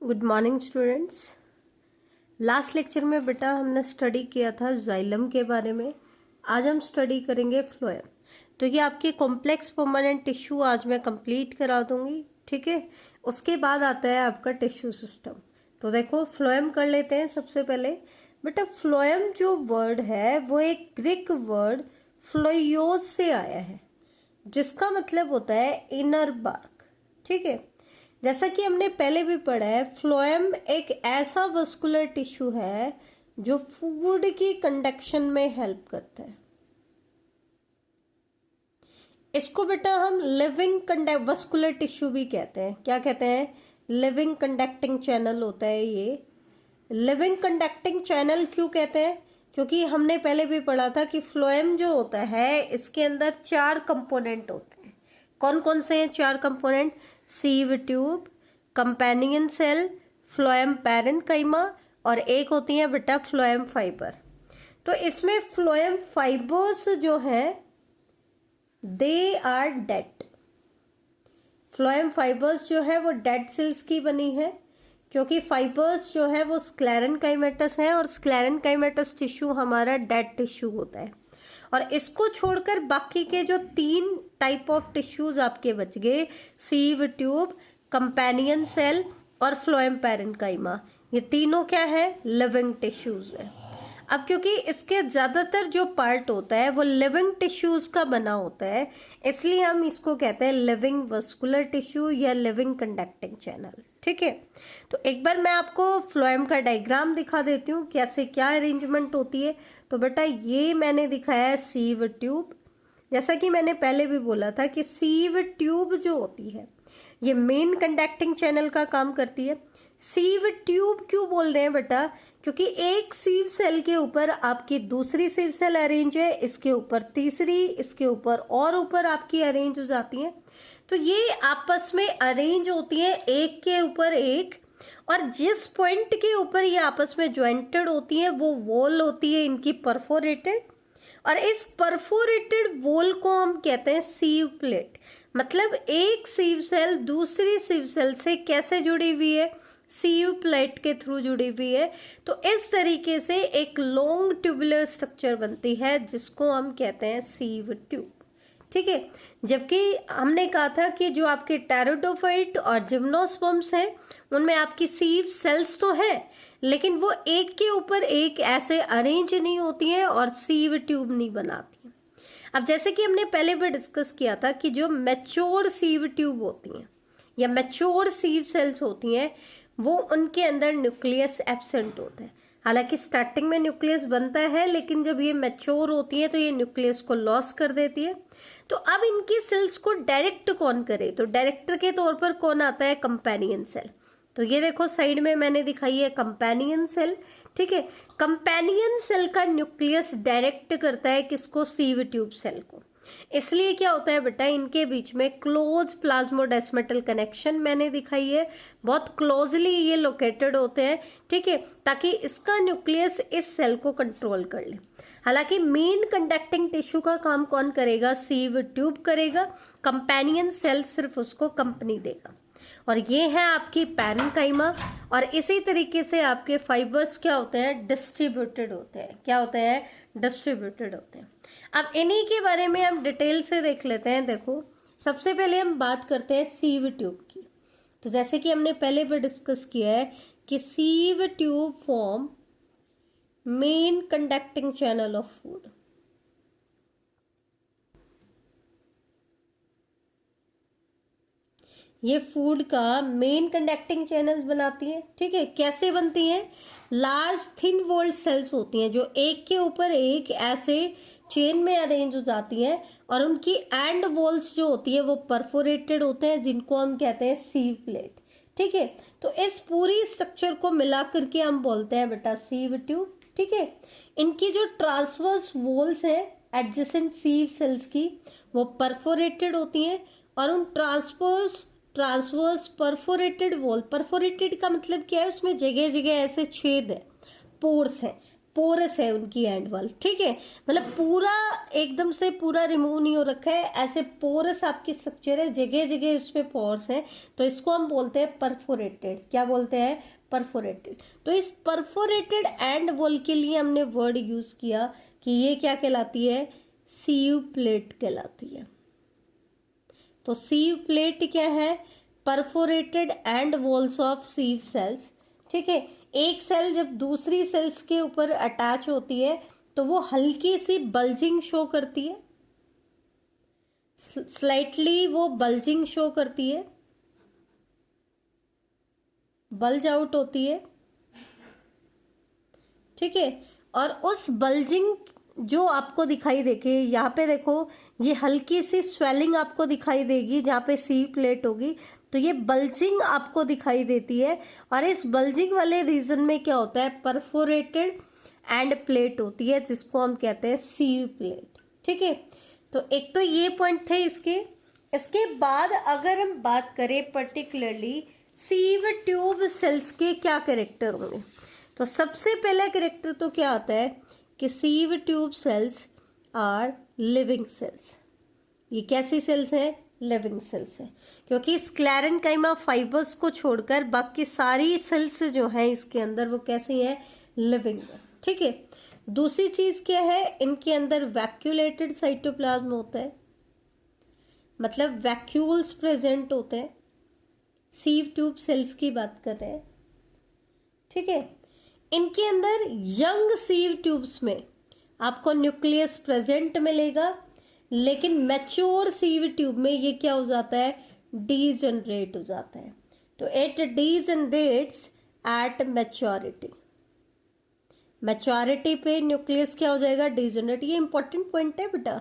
Good morning students. Last lecture में बेटा हमने स्टडी किया था जाइलम के बारे में। आज हम स्टडी करेंगे फ्लोएम। तो ये आपके कॉम्प्लेक्स परमानेंट टिश्यू आज मैं कंप्लीट करा दूंगी, ठीक है। उसके बाद आता है आपका टिश्यू सिस्टम। तो देखो फ्लोएम कर लेते हैं सबसे पहले। बेटा फ्लोएम जो वर्ड है वो एक ग्रीक वर्ड फ्लोयोज से आया है, जिसका मतलब होता है इनर बार्क, ठीक है। जैसा कि हमने पहले भी पढ़ा है, फ्लोएम एक ऐसा वस्कुलर टिश्यू है जो फूड की कंडक्शन में हेल्प करता है। इसको बेटा हम लिविंग वस्कुलर टिश्यू भी कहते हैं। क्या कहते हैं? लिविंग कंडक्टिंग चैनल होता है ये। लिविंग कंडक्टिंग चैनल क्यों कहते हैं? क्योंकि हमने पहले भी पढ़ा था कि फ्लोएम जो होता है इसके अंदर 4 कंपोनेंट होते हैं। कौन कौन से हैं 4 component? Sieve tube, companion cell, phloem parenchyma और एक होती है बेटा फ्लोएम फाइबर। तो इसमें फ्लोएम फाइबर्स जो है they are dead. Phloem fibres जो है वो डेड सेल्स की बनी है, क्योंकि फाइबर्स जो है वो स्क्लेरेनकाइमेटस है और स्क्लेरेनकाइमेटस टिश्यू हमारा डेड टिश्यू होता है। और इसको छोड़कर बाकी के जो 3 टाइप ऑफ टिश्यूज आपके बच गए, सीव ट्यूब, कंपेनियन सेल और फ्लोएम पैरेन्काइमा, ये तीनों क्या है? लिविंग टिश्यूज है। अब क्योंकि इसके ज्यादातर जो पार्ट होता है वो लिविंग टिश्यूज का बना होता है, इसलिए हम इसको कहते हैं लिविंग वस्कुलर टिश्यू या लिविंग कंडक्टिंग चैनल, ठीक है। तो एक बार मैं आपको फ्लोएम का डायग्राम दिखा देती हूँ कैसे क्या अरेंजमेंट होती है। तो बेटा ये मैंने दिखाया है सीव ट्यूब। जैसा कि मैंने पहले भी बोला था कि सीव ट्यूब जो होती है ये मेन कंडक्टिंग चैनल का काम करती है। सीव ट्यूब क्यों बोल रहे हैं बेटा? क्योंकि एक सीव सेल के ऊपर आपकी दूसरी सीव सेल अरेंज है, इसके ऊपर तीसरी, इसके ऊपर और ऊपर आपकी अरेंज हो जाती है। तो ये आपस में अरेंज होती है एक के ऊपर एक, और जिस पॉइंट के ऊपर ये आपस में ज्वाइंटेड होती है वो वॉल होती है इनकी परफोरेटेड, और इस परफोरेटेड वॉल को हम कहते हैं सीव प्लेट। मतलब एक सीव सेल दूसरी सीव सेल से कैसे जुड़ी हुई है? सीव प्लेट के थ्रू जुड़ी हुई है। तो इस तरीके से एक लॉन्ग ट्यूबुलर स्ट्रक्चर बनती है जिसको हम कहते हैं सीव ट्यूब, ठीक है। जबकि हमने कहा था कि जो आपके टेरिडोफाइट और जिम्नोस्पर्म्स हैं उनमें आपकी सीव सेल्स तो है, लेकिन वो एक के ऊपर एक ऐसे अरेंज नहीं होती हैं और सीव ट्यूब नहीं बनाती हैं। अब जैसे कि हमने पहले भी डिस्कस किया था कि जो मैच्योर सीव ट्यूब होती हैं या मैच्योर सीव सेल्स होती हैं वो उनके अंदर न्यूक्लियस एब्सेंट होता है। हालांकि स्टार्टिंग में न्यूक्लियस बनता है, लेकिन जब ये मैच्योर होती है तो ये न्यूक्लियस को लॉस कर देती है। तो अब इनकी सेल्स को डायरेक्ट कौन करे? तो डायरेक्टर के तौर पर कौन आता है? Companion cell. तो ये देखो साइड में मैंने दिखाई है कंपेनियन सेल, ठीक है। कंपेनियन सेल का न्यूक्लियस डायरेक्ट करता है किसको? सीव ट्यूब सेल को। इसलिए क्या होता है बेटा, इनके बीच में क्लोज प्लाज्मोडेस्मेटल कनेक्शन मैंने दिखाई है, बहुत क्लोजली ये लोकेटेड होते हैं, ठीक है, ताकि इसका न्यूक्लियस इस सेल को कंट्रोल कर ले। हालांकि मेन कंडक्टिंग टिश्यू का काम कौन करेगा? सीव ट्यूब करेगा, कंपेनियन सेल सिर्फ उसको कंपनी देगा। और ये है आपकी पैरेन्काइमा। और इसी तरीके से आपके फाइबर्स क्या होते हैं? डिस्ट्रीब्यूटेड होते हैं। क्या होते हैं? डिस्ट्रीब्यूटेड होते हैं। अब इन्हीं के बारे में हम डिटेल से देख लेते हैं। देखो सबसे पहले हम बात करते हैं सीव ट्यूब की। तो जैसे कि हमने पहले भी डिस्कस किया है कि sieve tube form main conducting channel of food. ये फूड का मेन कंडक्टिंग चैनल्स बनाती है, ठीक है। कैसे बनती हैं? लार्ज थिन वॉल्ड सेल्स होती हैं जो एक के ऊपर एक ऐसे चेन में अरेंज हो जाती हैं, और उनकी एंड वॉल्स जो होती है वो परफोरेटेड होते हैं, जिनको हम कहते हैं सीव प्लेट, ठीक है। तो इस पूरी स्ट्रक्चर को मिला करके हम बोलते हैं बेटा सीव ट्यूब, ठीक है। इनकी जो ट्रांसवर्स वॉल्स हैं एडजेसेंट सीव सेल्स की, वो परफोरेटेड होती हैं, और उन ट्रांसवर्स परफोरेटेड वॉल, परफोरेटेड का मतलब क्या है? उसमें जगह जगह ऐसे छेद है, पोर्स हैं। पोरस है उनकी एंड वॉल, ठीक है, मतलब पूरा एकदम से पूरा रिमूव नहीं हो रखा है, ऐसे पोरस आपकी स्ट्रक्चर है, जगह जगह उस पे पोर्स है, तो इसको हम बोलते हैं परफोरेटेड। क्या बोलते हैं? परफोरेटेड। तो इस परफोरेटेड एंड वॉल के लिए हमने वर्ड यूज किया कि ये क्या कहलाती है? सीव प्लेट कहलाती है। तो सीव प्लेट क्या है? Perforated end walls of sieve cells, ठीक है। एक सेल जब दूसरी सेल्स के ऊपर अटैच होती है तो वो हल्की सी बल्जिंग शो करती है, स्लाइटली वो बल्जिंग शो करती है, बल्ज आउट होती है, ठीक है। और उस बल्जिंग जो आपको दिखाई देगी, यहाँ पे देखो ये हल्की सी स्वेलिंग आपको दिखाई देगी जहाँ पे सी प्लेट होगी, तो ये बल्जिंग आपको दिखाई देती है। और इस बल्जिंग वाले रीजन में क्या होता है? परफोरेटेड एंड प्लेट होती है, जिसको हम कहते हैं सीव प्लेट, ठीक है। तो एक तो ये पॉइंट थे इसके बाद अगर हम बात करें पर्टिकुलरली सीव ट्यूब सेल्स के क्या कैरेक्टर होंगे, तो सबसे पहला कैरेक्टर तो क्या आता है कि sieve tube cells are living cells. ये कैसी सेल्स हैं? लिविंग सेल्स है, क्योंकि स्क्लेरेन्काइमा फाइबर्स को छोड़कर बाकी सारी सेल्स जो हैं इसके अंदर वो कैसी हैं? लिविंग है, ठीक है। दूसरी चीज क्या है? इनके अंदर वैक्यूलेटेड साइटोप्लाज्म होता है, मतलब वैक्यूल्स प्रेजेंट होते हैं। सीव ट्यूब सेल्स की बात कर रहे हैं, ठीक है। इनके अंदर यंग सीव ट्यूब्स में आपको न्यूक्लियस प्रेजेंट मिलेगा, लेकिन मैच्योर सीव ट्यूब में ये क्या हो जाता है? डीजनरेट हो जाता है। तो इट डीजनरेट्स एट मैच्योरिटी। मैच्योरिटी पे न्यूक्लियस क्या हो जाएगा? डीजनरेट। ये इंपॉर्टेंट पॉइंट है बेटा,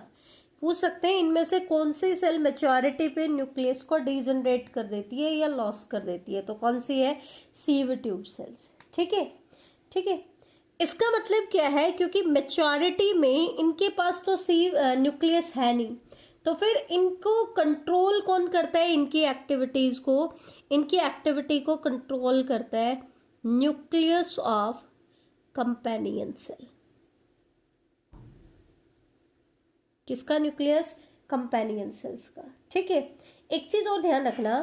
पूछ सकते हैं इनमें से कौन सी सेल मैच्योरिटी पे न्यूक्लियस को डीजनरेट कर देती है या लॉस कर देती है, तो कौन सी है? सीव ट्यूब सेल्स, ठीक है, ठीक है। इसका मतलब क्या है? क्योंकि मैच्योरिटी में इनके पास तो सीव न्यूक्लियस है नहीं, तो फिर इनको कंट्रोल कौन करता है? इनकी एक्टिविटीज को, इनकी एक्टिविटी को कंट्रोल करता है न्यूक्लियस ऑफ कंपेनियन सेल। किसका न्यूक्लियस? कंपेनियन सेल्स का, ठीक है। एक चीज और ध्यान रखना,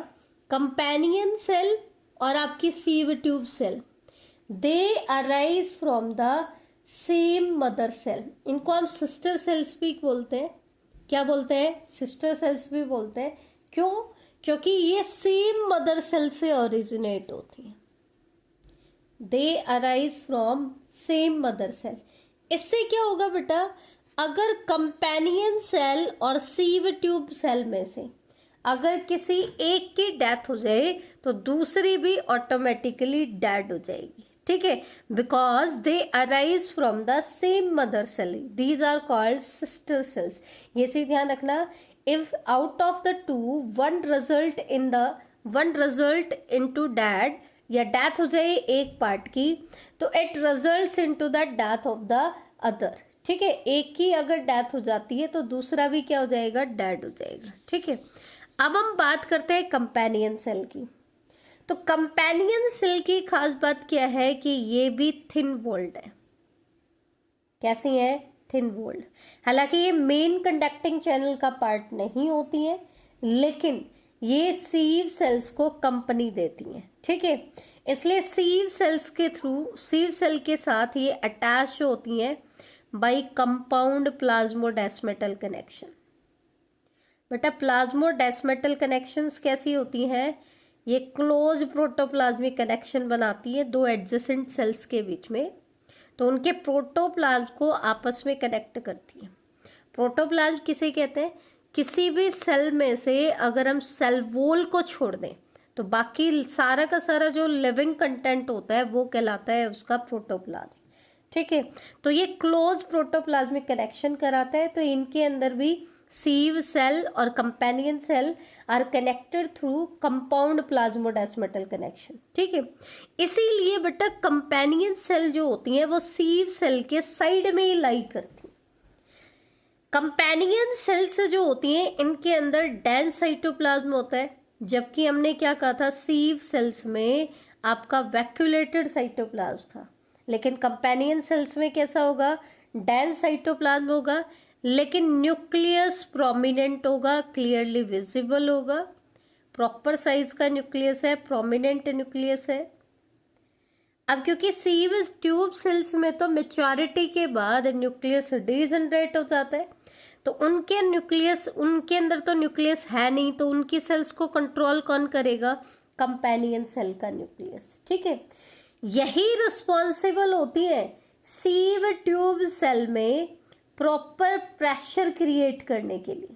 कंपेनियन सेल और आपकी sieve tube cell, they arise from the same mother cell. इनको हम सिस्टर सेल्स भी बोलते हैं। क्या बोलते हैं? सिस्टर सेल्स भी बोलते हैं। क्यों? क्योंकि ये सेम मदर सेल से ओरिजिनेट होती हैं। They arise from same mother cell. इससे क्या होगा बेटा? अगर कंपेनियन सेल और सीव ट्यूब सेल में से अगर किसी एक की डेथ हो जाए तो दूसरी भी ऑटोमेटिकली डेड हो जाएगी, ठीक है, because they arise from the same mother cell. These are called sister cells. ये चीज ध्यान रखना। If out of the two one result into dead, या डेथ हो जाए एक पार्ट की, तो it results into the death of the other, ठीक है। एक की अगर डेथ हो जाती है तो दूसरा भी क्या हो जाएगा? डेड हो जाएगा, ठीक है। अब हम बात करते हैं कंपेनियन सेल की। तो कंपेनियन सेल की खास बात क्या है कि ये भी थिन वॉल्ड है। कैसी है? Thin walled. हालांकि ये मेन कंडक्टिंग चैनल का पार्ट नहीं होती है, लेकिन ये सीव सेल्स को कंपनी देती हैं, ठीक है। इसलिए सीव सेल्स के थ्रू, सीव सेल के साथ ये अटैच होती हैं बाई कंपाउंड प्लाज्मोडेस्मेटल कनेक्शन। बेटा प्लाज्मोडेस्मेटल कनेक्शंस कैसी होती हैं? ये क्लोज प्रोटोप्लाज्मिक कनेक्शन बनाती है दो एडजेसेंट सेल्स के बीच में, तो उनके प्रोटोप्लाज्म को आपस में कनेक्ट करती है। प्रोटोप्लाज्म किसे कहते हैं? किसी भी सेल में से अगर हम सेल वॉल को छोड़ दें तो बाकी सारा का सारा जो लिविंग कंटेंट होता है वो कहलाता है उसका प्रोटोप्लाज्म, ठीक है। तो ये क्लोज प्रोटोप्लाज्मिक कनेक्शन कराता है। तो इनके अंदर भी सीव सेल और companion cell are connected through compound plasmodesmatal connection, ठीक है। इसीलिए बेटा कंपेनियन सेल जो होती हैं वो सीव सेल के साइड में ही लाई करती हैं। कंपेनियन सेल्स जो होती हैं इनके अंदर डेंस साइटोप्लाज्म होता है, जबकि हमने क्या कहा था? सीव सेल्स में आपका वैक्यूलेटेड साइटोप्लाज्म था। लेकिन कंपेनियन सेल्स में कैसा होगा, डेंस साइटोप्लाज्म होगा, लेकिन न्यूक्लियस प्रोमिनेंट होगा, क्लियरली विजिबल होगा, प्रॉपर साइज का न्यूक्लियस है, प्रोमिनेंट न्यूक्लियस है। अब क्योंकि सीव ट्यूब सेल्स में तो मेच्योरिटी के बाद न्यूक्लियस डीजनरेट हो जाता है, तो उनके अंदर तो न्यूक्लियस है नहीं, तो उनकी सेल्स को कंट्रोल कौन करेगा, कंपेनियन सेल का न्यूक्लियस। ठीक है, यही रिस्पॉन्सिबल होती है सीव ट्यूब सेल में प्रॉपर प्रेशर क्रिएट करने के लिए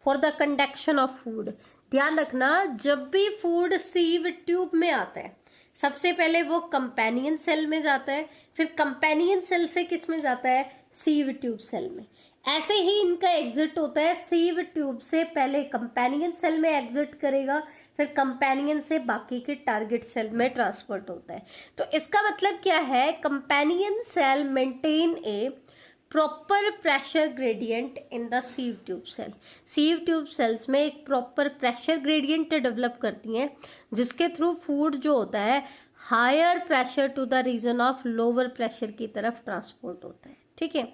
for the conduction of food. ध्यान रखना, जब भी फूड सीव ट्यूब में आता है सबसे पहले वो कंपेनियन सेल में जाता है, फिर कंपेनियन सेल से किस में जाता है, सीव ट्यूब सेल में। ऐसे ही इनका एग्जिट होता है, सीव ट्यूब से पहले कंपेनियन सेल में एग्जिट करेगा, फिर कंपेनियन से बाकी के टारगेट सेल में ट्रांसपोर्ट होता है। तो इसका मतलब क्या है, companion cell maintain a proper pressure gradient in the sieve tube cell. Sieve tube cells में एक प्रॉपर प्रेशर ग्रेडियंट डेवलप करती हैं, जिसके थ्रू फूड जो होता है higher pressure to the region of lower pressure की तरफ ट्रांसपोर्ट होता है। ठीक है,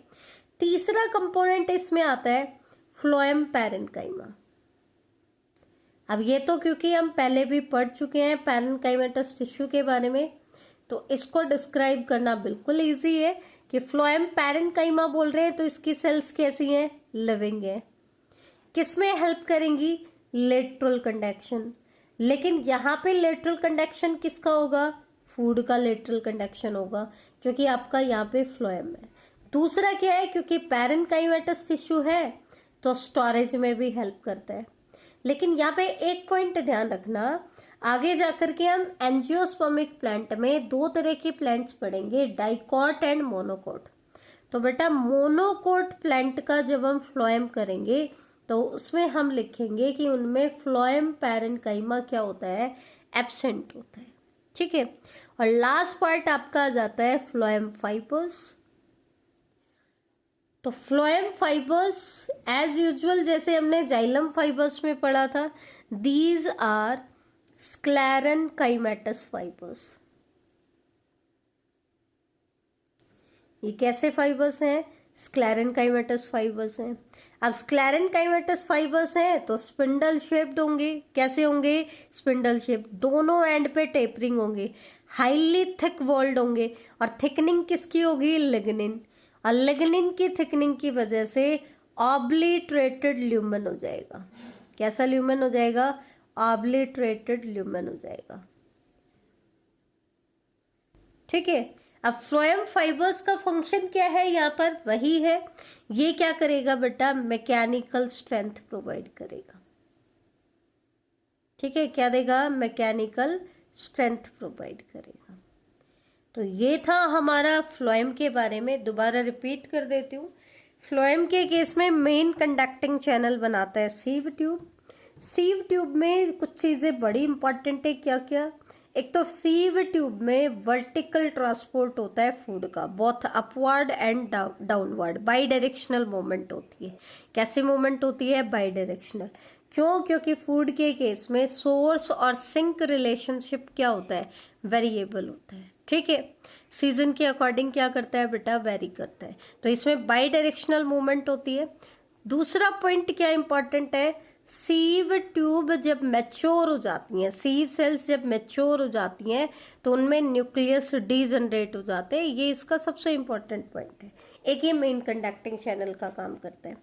तीसरा कंपोनेंट इसमें आता है फ्लोएम पैरेन्काइमा। अब ये तो क्योंकि हम पहले भी पढ़ चुके हैं पैरेन्काइमेटस टिश्यू के बारे में, तो इसको डिस्क्राइब करना बिल्कुल इजी है कि फ्लोएम पैरेन्काइमा बोल रहे हैं तो इसकी सेल्स कैसी हैं, लिविंग है। किसमें हेल्प करेंगी, लेटरल कंडक्शन। लेकिन यहाँ पे लेटरल कंडक्शन किसका होगा, फूड का लेटरल कंडक्शन होगा, क्योंकि आपका यहाँ पे फ्लोएम है। दूसरा क्या है, क्योंकि पैरेन्काइमेटस टिश्यू है तो स्टोरेज में भी हेल्प करता है। लेकिन यहाँ पे एक पॉइंट ध्यान रखना, आगे जाकर के हम एंजियोस्पर्मिक प्लांट में दो तरह के प्लांट्स पढ़ेंगे, डाइकॉट एंड मोनोकॉट। तो बेटा मोनोकॉट प्लांट का जब हम फ्लोएम करेंगे तो उसमें हम लिखेंगे कि उनमें फ्लोएम पैरेन्काइमा क्या होता है, एब्सेंट होता है। ठीक है, और लास्ट पार्ट आपका आ जाता है फ्लोएम फाइबर्स। तो फ्लोएम फाइबर्स एज यूजुअल जैसे हमने जाइलम फाइबर्स में पढ़ा था, दीज आर स्क्लेरेनकाइमेटस फाइबर्स। ये कैसे फाइबर्स हैं, स्क्लेरेनकाइमेटस फाइबर्स हैं। अब स्क्लेरेनकाइमेटस फाइबर्स हैं तो स्पिंडल शेप्ड होंगे। कैसे होंगे, स्पिंडल शेप, दोनों एंड पे टेपरिंग होंगे, हाईली थिक वॉल्ड होंगे, और थिकनिंग किसकी होगी, लिग्निन। और लिग्निन की थिकनिंग की वजह से ऑब्लिटरेटेड ल्यूमेन हो जाएगा। कैसा ल्यूमेन हो जाएगा, ऑब्लिटरेटेड ल्यूमेन हो जाएगा। ठीक है, अब फ्लोएम फाइबर्स का फंक्शन क्या है, यहाँ पर वही है। ये क्या करेगा बेटा, मैकेनिकल स्ट्रेंथ प्रोवाइड करेगा। ठीक है, क्या देगा, मैकेनिकल स्ट्रेंथ प्रोवाइड करेगा। तो ये था हमारा फ्लोएम के बारे में। दोबारा रिपीट कर देती हूँ, फ्लोएम के केस में मेन कंडक्टिंग चैनल बनाता है सीव ट्यूब। सीव ट्यूब में कुछ चीज़ें बड़ी इंपॉर्टेंट है, क्या क्या, एक तो सीव ट्यूब में वर्टिकल ट्रांसपोर्ट होता है फूड का, both upward and downward, by directional movement होती है। कैसे मूवमेंट होती है, बाई डायरेक्शनल। क्यों, क्योंकि फूड के केस में सोर्स और सिंक रिलेशनशिप क्या होता है, वेरिएबल होता है। ठीक है, सीजन के अकॉर्डिंग क्या करता है बेटा, वेरी करता है, तो इसमें बाई डायरेक्शनल मूवमेंट होती है। दूसरा पॉइंट क्या इंपॉर्टेंट है, सीव ट्यूब जब मैच्योर हो जाती हैं, सीव सेल्स जब मैच्योर हो जाती हैं तो उनमें न्यूक्लियस डीजनरेट हो जाते हैं। ये इसका सबसे इंपॉर्टेंट पॉइंट है। एक ये मेन कंडक्टिंग चैनल का काम करता है।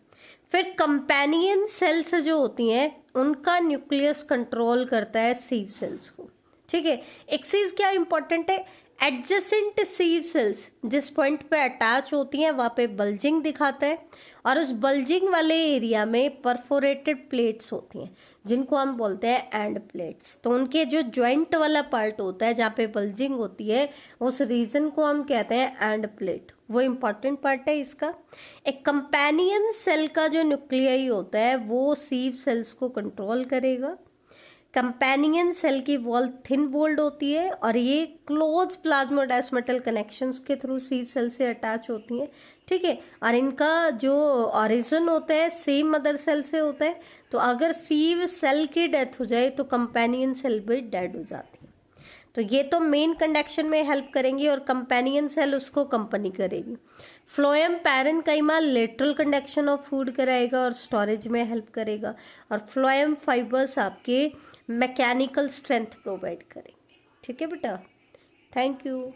फिर कंपेनियन सेल्स जो होती हैं उनका न्यूक्लियस कंट्रोल करता है सीव सेल्स को। ठीक है, एक चीज क्या इंपॉर्टेंट है, एडजेसेंट सीव सेल्स जिस पॉइंट पे अटैच होती हैं वहाँ पे बल्जिंग दिखाता है, और उस बल्जिंग वाले एरिया में परफोरेटेड प्लेट्स होती हैं जिनको हम बोलते हैं एंड प्लेट्स। तो उनके जो ज्वाइंट वाला पार्ट होता है जहाँ पे बल्जिंग होती है उस रीजन को हम कहते हैं एंड प्लेट, वो इम्पॉर्टेंट पार्ट है इसका। एक कंपेनियन सेल का जो न्यूक्लियाई होता है वो सीव सेल्स को कंट्रोल करेगा। कंपेनियन सेल की वॉल थिन वॉल्ड होती है और ये क्लोज प्लाज्मोडेस्मेटल कनेक्शंस के थ्रू सीव सेल से अटैच होती हैं। ठीक है, और इनका जो ऑरिजिन होता है सेम मदर सेल से होता है। तो अगर सीव सेल की डेथ हो जाए तो कंपेनियन सेल भी डेड हो जाती है। तो ये तो मेन कंडक्शन में हेल्प करेंगी और कंपेनियन सेल उसको कंपनी करेगी। Phloem parenchyma lateral conduction of food कराएगा और स्टोरेज में हेल्प करेगा, और फ्लोएम फाइबर्स आपके मैकेनिकल स्ट्रेंथ प्रोवाइड करेंगे। ठीक है बेटा, थैंक यू।